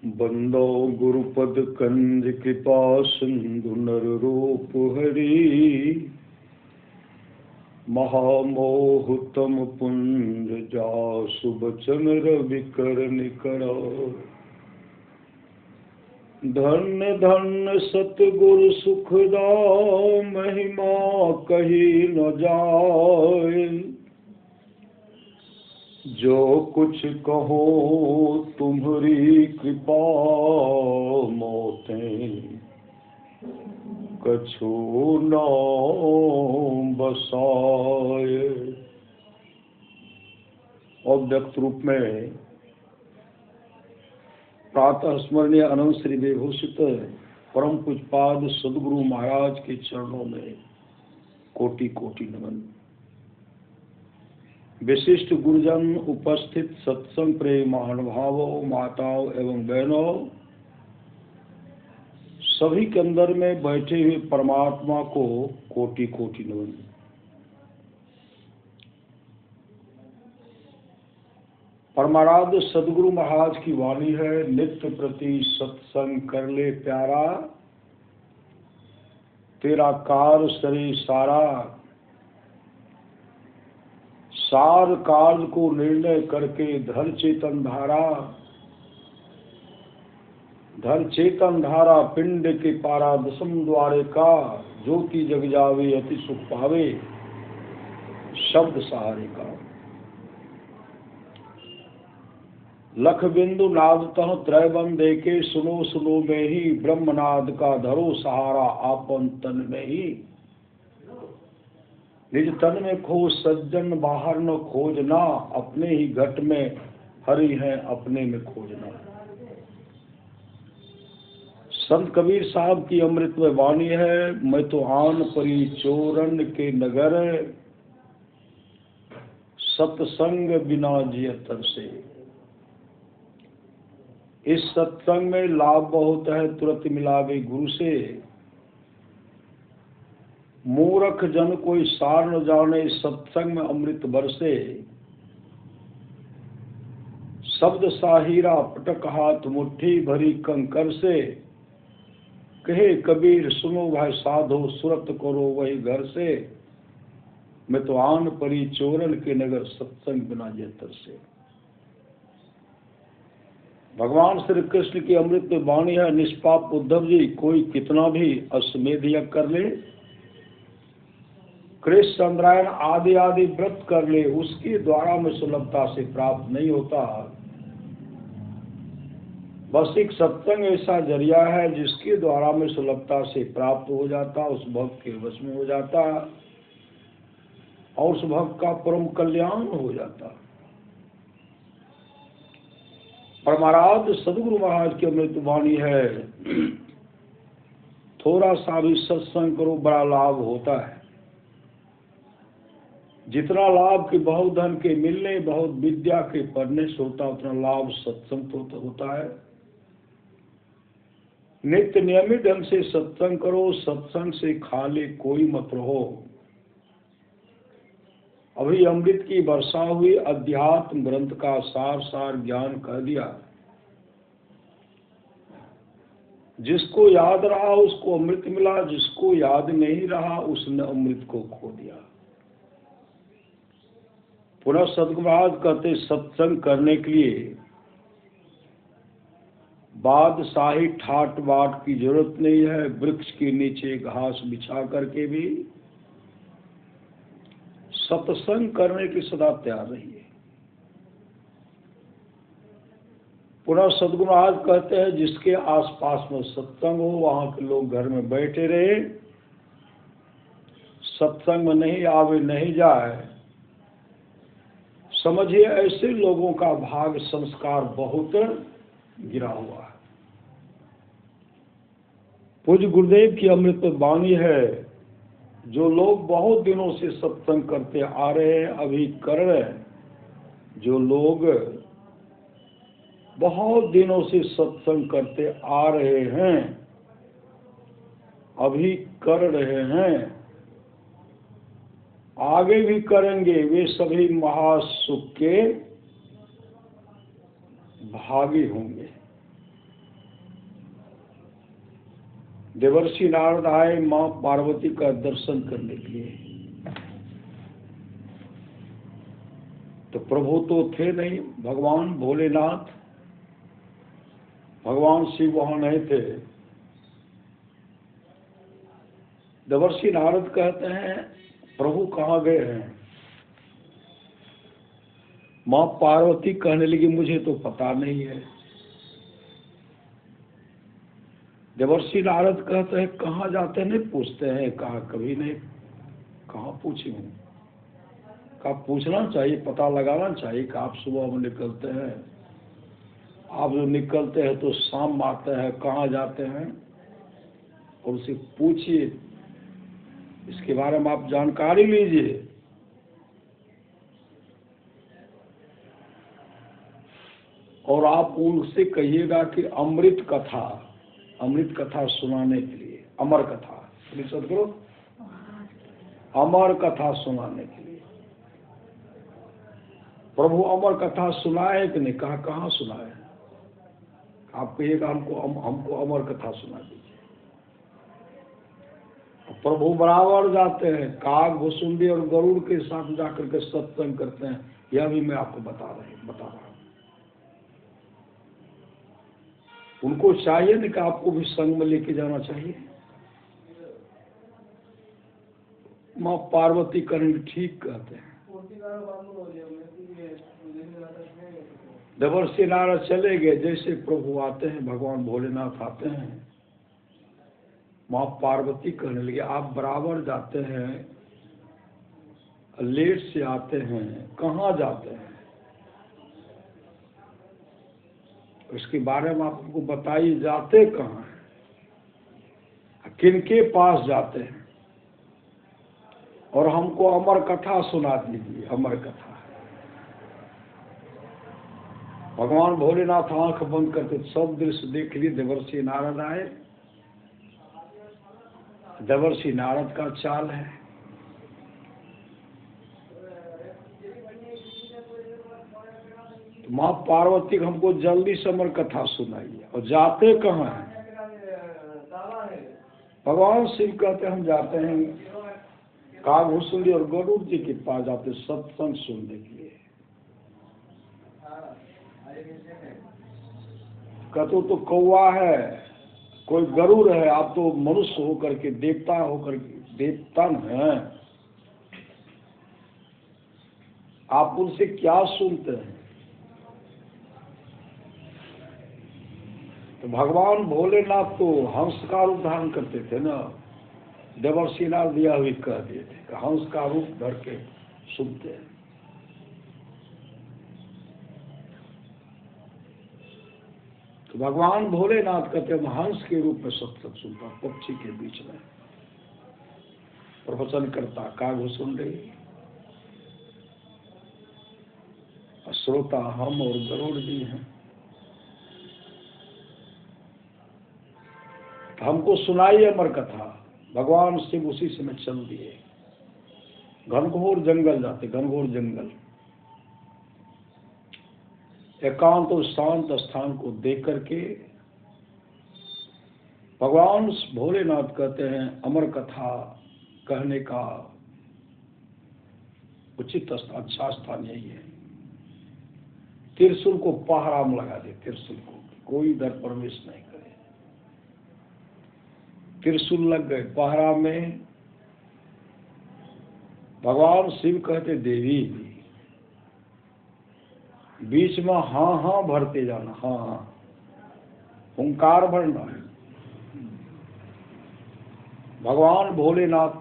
बंदो गुरुपद कंज कृपा सिंधु नर रूप हरि महामोहतम पुंज जासु बचन रवि कर निकड़। धन्य धन्य सतगुरु सुखदा महिमा कही न जाए। जो कुछ कहो तुम्हारी कृपा मोते कछु न बसाए। और व्यक्त रूप में प्रातः स्मरणीय अनंत श्री विभूषित परम पूज्यपाद सद्गुरु महाराज के चरणों में कोटि कोटि नमन। विशिष्ट गुरुजन, उपस्थित सत्संग प्रेम महानुभावों, माताओं एवं बहनों, सभी के अंदर में बैठे हुए परमात्मा को कोटि कोटि नमन। परमाराध्य सद्गुरु महाराज की वाणी है, नित्य प्रति सत्संग कर ले प्यारा, तेरा कार सरे सारा। सार काल को निर्णय करके धर चेतन धारा। धर चेतन धारा पिंड के पारा दसम द्वारे का। ज्योति जग जावे अति सुख पावे शब्द सहारे का। लख बिंदु नाद तह त्रैबन देके सुनो सुनो में ही ब्रह्मनाद का धरो सहारा आपन तन में ही। निज तन में खोज सज्जन बाहर न खोजना, अपने ही घट में हरि है अपने में खोजना। संत कबीर साहब की अमृतमय वाणी है, मैं तो आन परी चोरन के नगर, सत्संग बिना जियतर से। इस सत्संग में लाभ बहुत है, तुरंत मिलावे गुरु से। मूर्ख जन कोई सार न जाने, सत्संग में अमृत बरसे। शब्द साहिरा पटक हाथ मुट्ठी भरी कंकर से। कहे कबीर सुनो भाई साधो, सुरत करो वही घर से। मैं तो आन परी चोरन के नगर, सत्संग बिना जेतर से। भगवान श्री कृष्ण की अमृत में वाणी है, निष्पाप उद्धव जी, कोई कितना भी अश्वमेध यज्ञ कर ले, कृष्ण चंद्रायण आदि आदि व्रत कर ले, उसके द्वारा में सुलभता से प्राप्त नहीं होता। बस एक सत्संग ऐसा जरिया है जिसके द्वारा में सुलभता से प्राप्त हो जाता, उस भक्त के वश में हो जाता और उस भक्त का परम कल्याण हो जाता। परमाराध्य सद्गुरु महाराज की अमृत वाणी है, थोड़ा सा भी सत्संग करो बड़ा लाभ होता है। जितना लाभ के बहुत धन के मिलने, बहुत विद्या के पढ़ने से होता, उतना लाभ सत्संग तो होता है। नित्य नियमित ढंग से सत्संग करो, सत्संग से खाली कोई मत रहो। अभी अमृत की वर्षा हुई, अध्यात्म ग्रंथ का सार सार ज्ञान कह दिया। जिसको याद रहा उसको अमृत मिला, जिसको याद नहीं रहा उसने अमृत को खो दिया। पुनः सद्गुरु महाराज कहते, सत्संग करने के लिए बादशाही ठाट बाट की जरूरत नहीं है। वृक्ष के नीचे घास बिछा करके भी सत्संग करने की सदा तैयार रहिए। पुनः सद्गुरु महाराज कहते हैं, जिसके आसपास में सत्संग हो वहां के लोग घर में बैठे रहे, सत्संग में नहीं आवे नहीं जाए, समझिए ऐसे लोगों का भाग संस्कार बहुत गिरा हुआ है। पूज्य गुरुदेव की अमृत वाणी है, जो लोग बहुत दिनों से सत्संग करते आ रहे हैं, अभी कर रहे हैं, जो लोग बहुत दिनों से सत्संग करते आ रहे हैं, अभी कर रहे हैं, आगे भी करेंगे, वे सभी महासुख के भागी होंगे। देवर्षि नारद आए माँ पार्वती का दर्शन करने के लिए। तो प्रभु तो थे नहीं, भगवान भोलेनाथ, भगवान शिव वहां नहीं थे। देवर्षि नारद कहते हैं प्रभु कहाँ गए हैं? माँ पार्वती कहने लगी मुझे तो पता नहीं है। देवर्षि नारद कहते हैं कहाँ जाते नहीं पूछते हैं? कहा कभी नहीं, कहाँ पूछी हूँ। कहा पूछना चाहिए, पता लगाना चाहिए कि आप सुबह में निकलते हैं, आप जो निकलते हैं तो शाम आते हैं, कहाँ जाते हैं, और उसे पूछिए, इसके बारे में आप जानकारी लीजिए। और आप उनसे कहिएगा कि अमृत कथा सुनाने के लिए, अमर कथा, सदगुरु अमर कथा सुनाने के लिए। प्रभु अमर कथा सुनाए कि नहीं? कहा कहाँ सुनाए? आप कहिएगा हमको अमर कथा सुना दीजिए। प्रभु बराबर जाते हैं, काग भुसुंडी और गरुड़ के साथ जाकर के सत्संग करते हैं। यह भी मैं आपको बता रहा हूँ। उनको चाहिए ना कि आपको भी संग में लेके जाना चाहिए। माँ पार्वती करण ठीक कहते हैं। देवर्षि नारद चले गए। जैसे प्रभु आते हैं, भगवान भोलेनाथ आते हैं, माँ पार्वती कहने लगी आप बराबर जाते हैं, लेट से आते हैं, कहाँ जाते हैं? उसके बारे में आपको बताइए, जाते कहाँ हैं, किनके पास जाते हैं, और हमको अमर कथा सुना दीजिए। अमर कथा। भगवान भोलेनाथ आंख बंद करके सब दृश्य देख लिए। देवर्षि नारद आए। देवर्षि नारद का चाल है, तो माँ पार्वती को हमको जल्दी से अमर कथा सुनाइए। और जाते कहाँ हैं? भगवान शिव कहते हम जाते हैं काग भुसुंडी और गरुड़ जी के पास जाते सत्संग सुनने के लिए। कहते तो कौवा है, कोई गरुड़ है, आप तो मनुष्य होकर के, देवता होकर के, देवता हैं, आप उनसे क्या सुनते हैं? तो भगवान भोलेनाथ तो हंस का रूप धारण करते थे ना। देवर्षि नारद यह भी कह दिए थे कि हंस का रूप धर के सुनते हैं। तो भगवान भोलेनाथ कहते हैं हंस के रूप में सत्संग सुनता, पक्षी के बीच में प्रवचन करता, काग सुन रही, श्रोता हम और गरुड़ जी हैं। हमको सुनाइए अमर कथा। भगवान शिव उसी समय चल दिए, घनघोर जंगल जाते, घनघोर जंगल, एकांत और शांत स्थान को देख करके भगवान भोलेनाथ कहते हैं अमर कथा कहने का उचित अच्छा स्थान यही है। त्रिशूल को पहरा में लगा दे, त्रिशूल को कोई इधर प्रवेश नहीं करे। त्रिशूल लग गए पहरा में। भगवान शिव कहते देवी बीच में हाँ हाँ भरते जाना, हाँ हाँ हुंकार भरना है। भगवान भोलेनाथ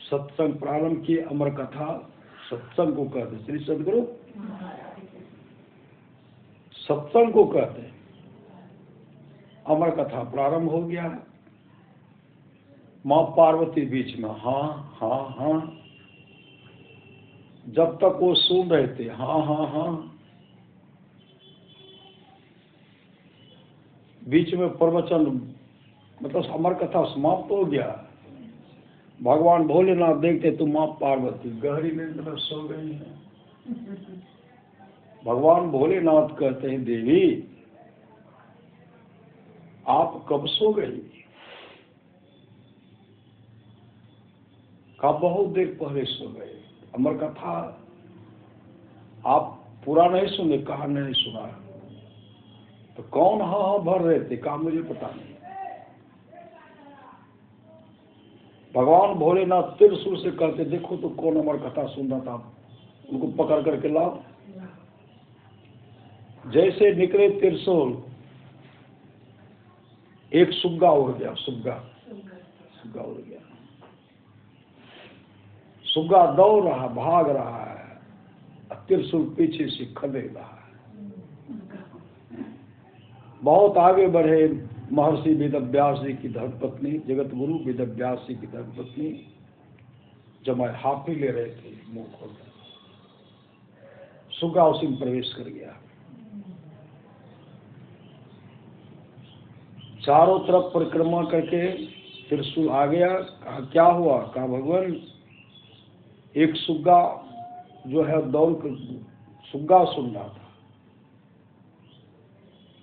सत्संग प्रारंभ किए। अमर कथा सत्संग को कहते, श्री सदगुरु सत्संग को कहते हैं। अमर कथा प्रारंभ हो गया। माँ पार्वती बीच में हाँ हाँ हाँ, जब तक वो सुन रहे थे हाँ हाँ हाँ, बीच में प्रवचन मतलब अमर कथा समाप्त हो गया। भगवान भोलेनाथ देखते तो माँ पार्वती गहरी नींद में सो गई हैं। भगवान भोलेनाथ कहते हैं देवी आप कब सो गई? कहा बहुत देर पहले सो गए। अमर कथा आप पूरा नहीं सुने? कहा नहीं सुना। तो कौन हाँ हाँ भर रहे थे? कहा मुझे पता नहीं। भगवान भोलेनाथ त्रिशूल से कहते देखो तो कौन अमर कथा सुन रहा था, उनको पकड़ करके लाओ। जैसे निकले त्रिशूल, एक सुग्गा उड़ गया। सुग्गा उड़ गया। सुग्गा दौड़ रहा, भाग रहा है, त्रिशूल पीछे से खदेड़ रहा है। बहुत आगे बढ़े महर्षि वेदव्यास जी की धर्मपत्नी, जगत गुरु वेदव्यास जी की धर्मपत्नी जमाए हाफी ले रहे थे, मुंह खोल। सुग्गा उसी में प्रवेश कर गया। चारों तरफ परिक्रमा करके त्रिशूल आ गया। कहा क्या हुआ? कहा भगवान एक सुग्गा जो है दौड़ कर सुग्गा सुन रहा था,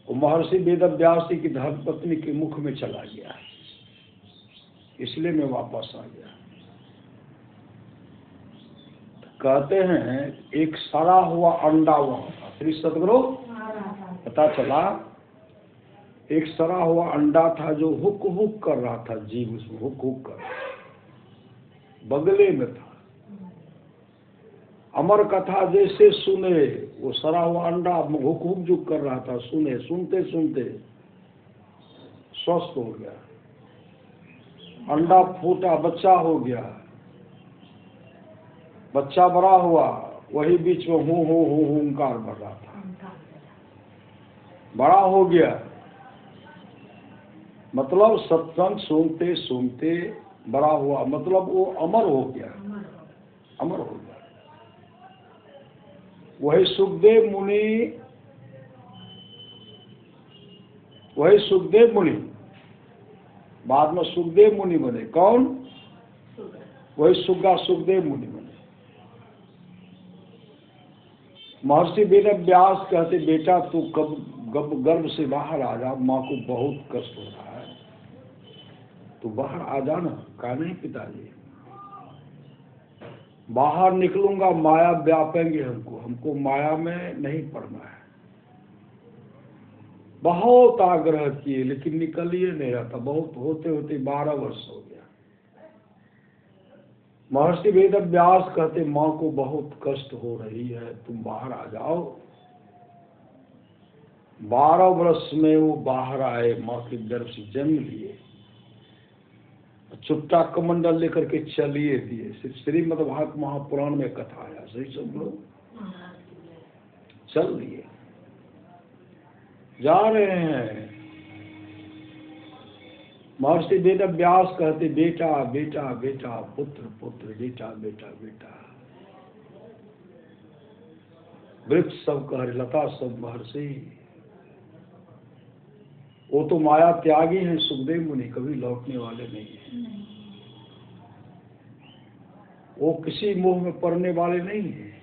वो महर्षि वेदव्यास जी की धर्मपत्नी के मुख में चला गया, इसलिए मैं वापस आ गया। कहते हैं एक सड़ा हुआ अंडा वहां था। श्री सदगुरु पता चला एक सड़ा हुआ अंडा था जो हुक हुक कर रहा था, जीव उसमें हुक हुक कर बगले में था। अमर कथा जैसे सुने, वो सड़ा हुआ अंडा हुक हुक जो कर रहा था, सुने, सुनते सुनते स्वस्थ हो गया। अंडा फूटा, बच्चा हो गया, बच्चा बड़ा हुआ, वही बीच में हूं हुंकार बढ़ रहा था। बड़ा हो गया मतलब सत्संग सुनते सुनते बड़ा हुआ, मतलब वो अमर हो गया, अमर हो गया। वही सुखदेव मुनि बाद में सुखदेव मुनि बने। कौन? वही सुग्गा सुखदेव मुनि बने। महर्षि वेदव्यास कहते बेटा तू कब गर्भ से बाहर आ जा, माँ को बहुत कष्ट हो रहा है, तू बाहर आ जाना। कहा नहीं पिताजी, बाहर निकलूंगा माया व्यापेंगे हमको माया में नहीं पड़ना है। बहुत आग्रह किए लेकिन निकल ही नहीं रहा था। बहुत होते होते 12 वर्ष हो गया। महर्षि वेदव्यास कहते माँ को बहुत कष्ट हो रही है, तुम बाहर आ जाओ। 12 वर्ष में वो बाहर आए, माँ के गर्भ से जन्म लिए, चुट्टा कमंडल लेकर के चलिए दिए। श्रीमद्भागवत महापुराण में कथा आया। सही सब लोग चल दिए, जा रहे हैं। महर्षि वेदव्यास कहते बेटा बेटा बेटा, पुत्र पुत्र, बेटा बेटा बेटा। वृक्ष सब कह रहे, लता सब महर्षि। वो तो माया त्यागी है सुखदेव मुनि, कभी लौटने वाले नहीं है। वो किसी मोह में पड़ने वाले नहीं है।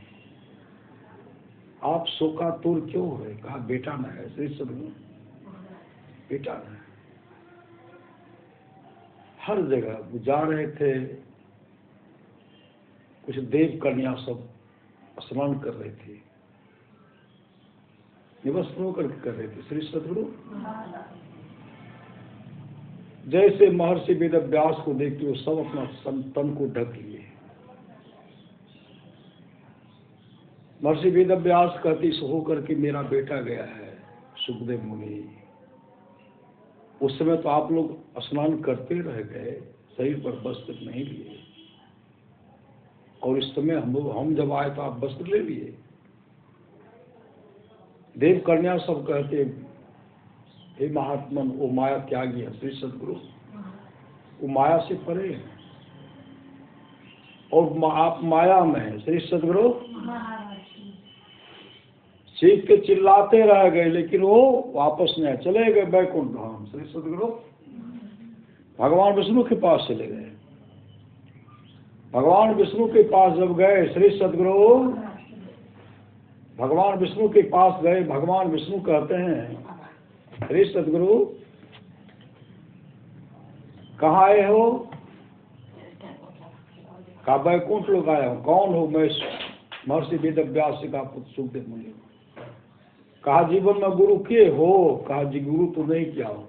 आप शोकातुर क्यों हो? कहा बेटा न है। श्री सदगुरु बेटा न है। हर जगह जा रहे थे, कुछ देव कन्या सब स्नान कर रहे थे, निवस्त्रों करके कर रहे थे। श्री सदगुरु जैसे महर्षि वेदव्यास को देखते वो सब अपना तन को ढक लिए। महर्षि वेदव्यास कहते इस होकर के मेरा बेटा गया है सुखदेव मुनि। उस समय तो आप लोग स्नान करते रह गए, शरीर पर वस्त्र नहीं लिए, और इस समय हम जब आए तो आप वस्त्र ले लिए। देव कन्या सब कहते हे महात्मन वो माया त्यागी है। श्री सदगुरु वो माया से परे है और आप माया में है। श्री सदगुरु चीख के चिल्लाते रह गए लेकिन वो वापस नहीं, चले गए बैकुंठ धाम। श्री सदगुरु भगवान विष्णु के पास चले गए। भगवान विष्णु के पास जब गए, श्री सदगुरु भगवान विष्णु के पास गए, भगवान विष्णु कहते हैं श्री सदगुरु कहाँ आए हो? कहा बैकुंठ लोग आया हूँ। कौन हो? मैं महर्षि वेदव्यास का पुत्र सुखदेव मुनि। कहा जीवन में गुरु किए हो? कहा जी गुरु तो नहीं किया हो।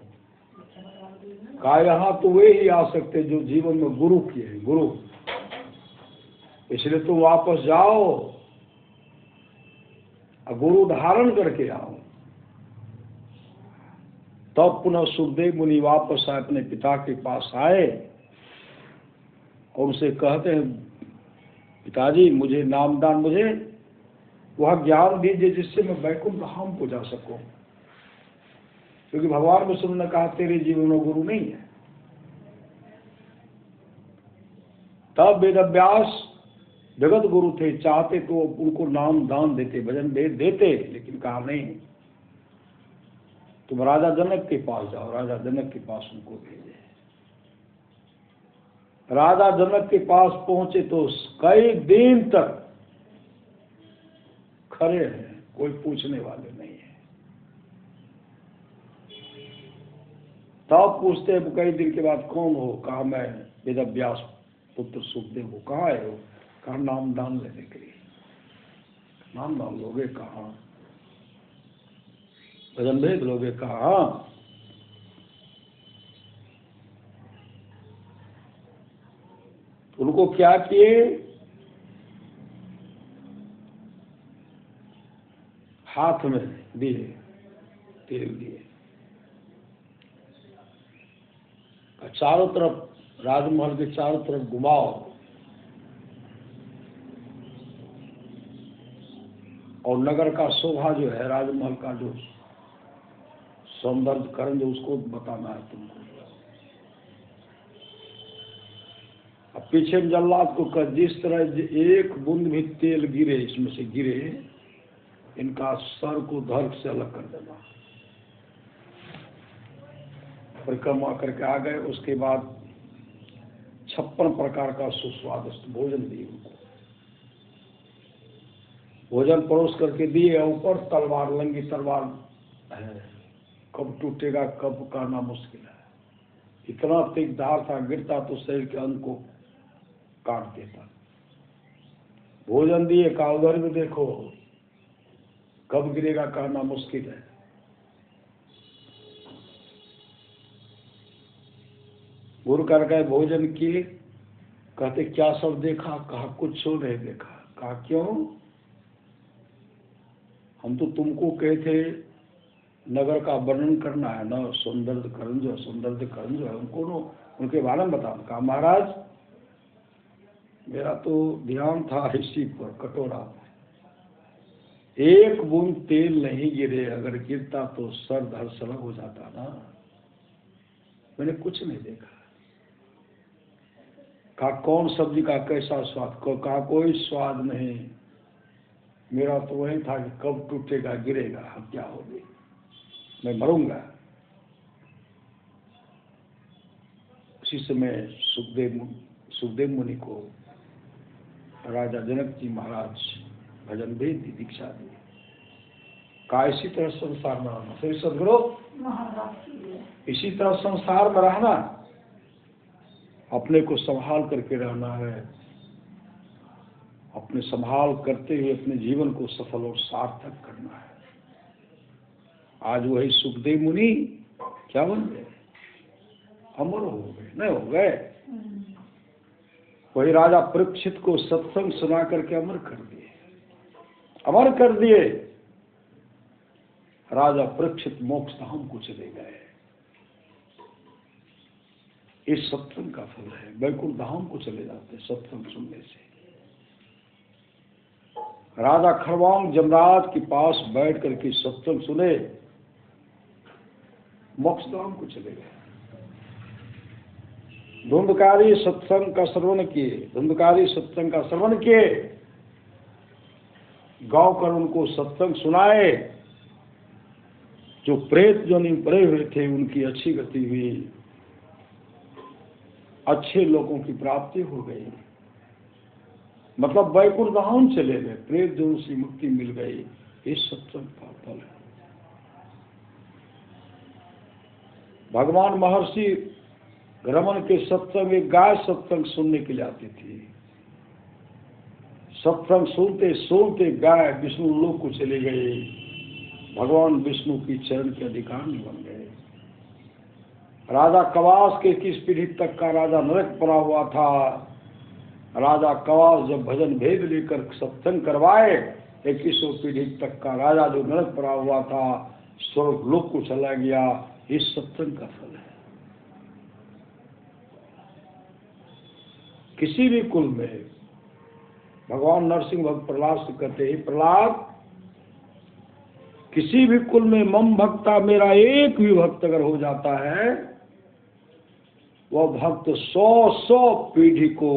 कहा यहाँ तो वे ही आ सकते जो जीवन में गुरु किए हैं, गुरु। इसलिए तुम वापस जाओ और गुरु धारण करके आओ। तब पुनः सुखदेव मुनि वापस आए, अपने पिता के पास आए और उसे कहते हैं पिताजी मुझे नामदान, मुझे वह ज्ञान दीजिए जिससे मैं वैकुंठ धाम को जा सकूं, क्योंकि भगवान विष्णु ने कहा तेरे जीवन में गुरु नहीं है। तब वेदव्यास जगत गुरु थे, चाहते तो उनको नाम दान देते, भजन देते, लेकिन कहा नहीं, तुम राजा जनक के पास जाओ। राजा जनक के पास उनको भेजे। राजा जनक के पास पहुंचे तो कई दिन तक खड़े हैं, कोई पूछने वाले नहीं है। तब पूछते हैं कई दिन के बाद कौन हो? कहा मैं वेदव्यास पुत्र सुखदेव हो। कहाँ है हो? कहा नाम दान लेने के लिए। नाम दान लोगे? कहाँ? भजन भेद लोगे? कहाँ? उनको क्या किए? हाथ में दिए, तेल दिए, चारों तरफ, राजमहल के चारों तरफ घुमाओ और नगर का शोभा जो है, राजमहल का जो सौंदर्य करण जो उसको बताना है तुमको। अब पीछे जल्लाद को कह जिस तरह एक बूंद भी तेल गिरे, इसमें से गिरे, इनका सर को धड़ से अलग कर देना। परिक्रमा करके आ गए। उसके बाद 56 प्रकार का सुस्वादिष्ट भोजन दिए उनको। भोजन परोस करके दिए, ऊपर तलवार, लंगी तलवार है, कब टूटेगा कब कहना मुश्किल है। इतना तेज धार था, गिरता तो शरीर के अंग को काट देता। भोजन दिए, का उधर में देखो, कब गिरेगा कहना मुश्किल है। गुरु कर गए, भोजन किए। कहते क्या सब देखा? कहा कुछ नहीं देखा। कहा क्यों? हम तो तुमको कहे थे नगर का वर्णन करना है ना, सौंदर्य करण जो है उनको न उनके बारे में बताना। कहा महाराज मेरा तो ध्यान था इसी पर, कटोरा पर एक बूंद तेल नहीं गिरे, अगर गिरता तो सर धड़ से अलग हो जाता ना। मैंने कुछ नहीं देखा। कहा कौन सब्जी का कैसा स्वाद? कहा कोई स्वाद नहीं, मेरा तो वही था कि कब टूटेगा, गिरेगा, हत्या होगी, मैं मरूंगा। उसी समय सुखदेव मुनि को राजा जनक जी महाराज भजन भेद दी, दीक्षा दी। कहा इसी तरह संसार में रहना। फिर सदगुरु इसी तरह संसार में रहना, अपने को संभाल करके रहना है, अपने संभाल करते हुए अपने जीवन को सफल और सार्थक करना है। आज वही सुखदेव मुनि क्या बन गए? अमर हो गए, नहीं हो गए? वही राजा परीक्षित को सत्संग सुना करके अमर कर दिए, अमर कर दिए। राजा परीक्षित मोक्ष धाम को चले गए। इस सत्संग का फल है, वैकुंठ धाम को चले जाते सत्संग सुनने से। राजा खरवांग जमराज के पास बैठ करके सत्संग सुने, मोक्ष धाम को चले गए। धुंधकारी सत्संग का श्रवण किए, धुंधकारी सत्संग का श्रवण किए, गाँव कर उनको सत्संग सुनाए। जो प्रेत जोनि पड़े हुए थे उनकी अच्छी गति हुई, अच्छे लोगों की प्राप्ति हो गई, मतलब वैकुंठ धाम चले गए, प्रेत जोन से मुक्ति मिल गई। इस सत्संग का फल है। भगवान महर्षि रमन के सत्संग, एक गाय सत्संग सुनने के लिए आती थी। सत्संग सुनते सुनते गाय विष्णु लोक को चले गए, भगवान विष्णु की चरण के अधिकारी बन गए। राजा कवास के 21 पीढ़ी तक का राजा नरक पड़ा हुआ था। राजा कवास जब भजन भेद लेकर सत्संग करवाए, 21 पीढ़ी तक का राजा जो नरक पड़ा हुआ था स्वर्ग लोक को चला गया। इस सत्संग का फल है। किसी भी कुल में भगवान नरसिंह भक्त प्रहलाद से कहते हैं, प्रहलाद किसी भी कुल में मम भक्ता, मेरा एक भी भक्त अगर हो जाता है, वह भक्त 100 पीढ़ी को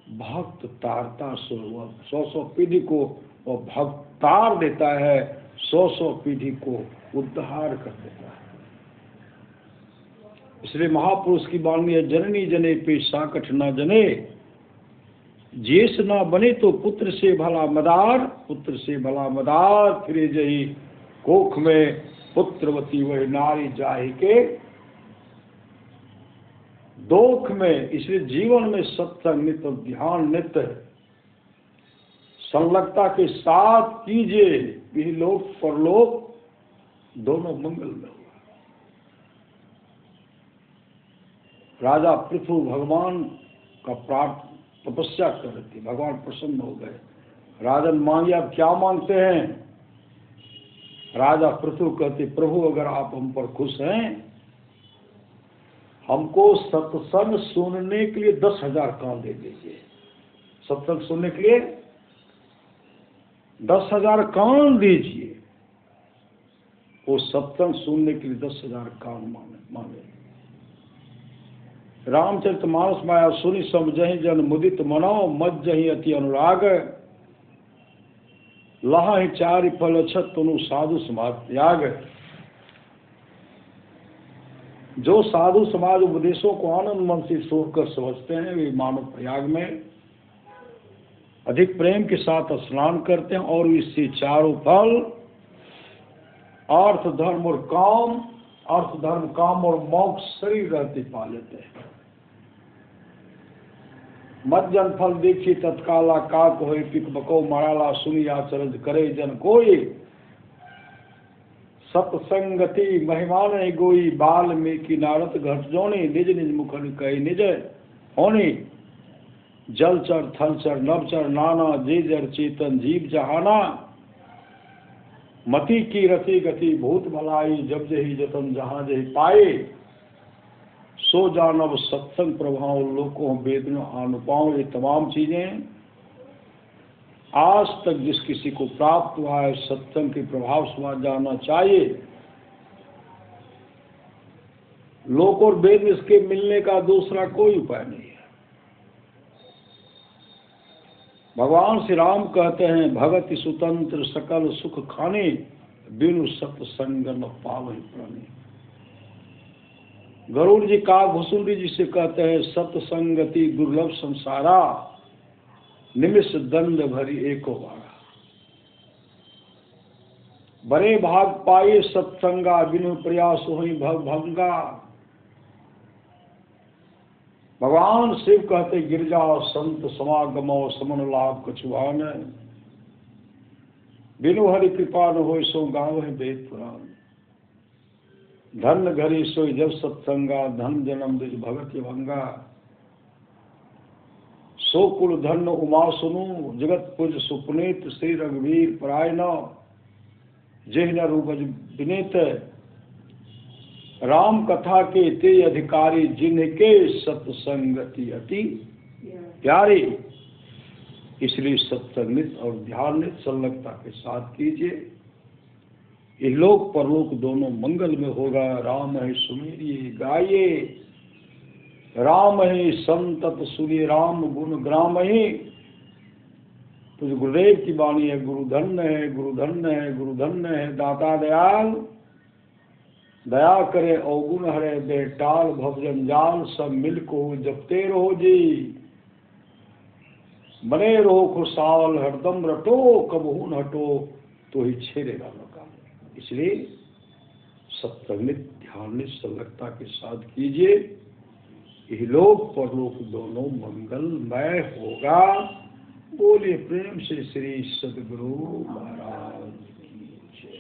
भक्त तारता, 100 पीढ़ी को वह भक्त तार देता है, 100 पीढ़ी को उद्धार कर देता है। इसलिए महापुरुष की वाणी है, जननी जने पे साकट न जने, जेस ना बने तो पुत्र से भला मदार, पुत्र से भला मदार फिरे जही कोख में, पुत्रवती वही नारी जाहि के दोख में। इसलिए जीवन में सत्संग नित्य, ध्यान नित्य संलग्नता के साथ कीजिए, इहलोक परलोक दोनों मंगल में होगा। राजा पृथु भगवान का तपस्या कर रहे थे, भगवान प्रसन्न हो गए। राजन मांगे, आप क्या मांगते हैं? राजा पृथु कहते, प्रभु अगर आप हम पर खुश हैं, हमको सत्संग सुनने के लिए 10,000 कान दे दीजिए। सत्संग सुनने के लिए 10,000 कान दीजिए। वो सत्संग सुनने के लिए 10,000 कान मांगे। रामचरितमानस माया सुनि समझहि जन मुदित मनो, मज्जहि अति अनुराग, लहाहि चारि फल छत तनु साधु समाज त्याग। जो साधु समाज उपदेशों को आनंद मन से सुनकर समझते हैं, वे मानव प्रयाग में अधिक प्रेम के साथ स्नान करते हैं और इससे चारों फल अर्थ धर्म और काम, अर्थ धर्म काम और मोक्ष शरीर रहते पा लेते हैं। मज्जन फल देखी तत्काला काक होए, पिक बको मराला सुनी आचरज करे जन कोई, सत्संगति महिमान गोई, बाल में की नारद घट जोनी, निज निज मुखन कही निज होनी, जलचर थलचर नवचर नाना, जे जर चेतन जीव जहाना, मति की रति गति भूत भलाई, जब जही जतन जहां जही पाए, सो जानव सत्संग प्रभाव लोकों वेदन अनुपाओ। ये तमाम चीजें आज तक जिस किसी को प्राप्त हुआ है, सत्संग के प्रभाव से जानना चाहिए। लोक और वेद इसके मिलने का दूसरा कोई उपाय नहीं है। भगवान श्री राम कहते हैं, भगति सुतंत्र सकल सुख खाने, बिनु सत्संग न पावहि प्राणी। गरुड़ जी काकभूषुंडी जी से कहते हैं, सत्संगति दुर्लभ संसारा, निमिष दंड भरी एको बारा। बड़े भाग पाए सत्संगा, बिनु प्रयास होई भव भंगा। भगवान शिव कहते, गिरजा संत समागमो समन लाभ कछुआन, बिनु हरि कृपा न होय सो गावहि वेद पुराण। धन घरी सोई जब सत्संगा, धन जन्म दिज भगत भंगा। सो कुल धन उमा सुनु, जगत पुज सुपुनीत, श्री रघुवीर परायण, जेह न रूपज विनीत। राम कथा के ते अधिकारी, जिनके सत्संगति अति प्यारी। इसलिए सत्संगित और ध्यानित संलग्नता के साथ कीजिए, इहलोक परलोक दोनों मंगल में होगा। राम है सुमेरिये गाइए, राम है संतत सुनिए, राम गुण ग्राम ही। तो गुरुदेव की वाणी है, गुरु धन्य है, गुरु धन्य है, गुरु धन्य है। दाता दयाल दया करे अवगुण हरे, बेटाल भव जंजाल, सब मिल को जपते रहो जी। बने रहो खुशहाल, हरदम रटो कबहू न हटो, तो ही छेड़ेगा मकान। इसलिए सत्संगित ध्यानित संलग्नता के साथ कीजिए, इहलोक परलोक दोनों मंगलमय होगा। बोलिए प्रेम से श्री सद्गुरु महाराज की जय।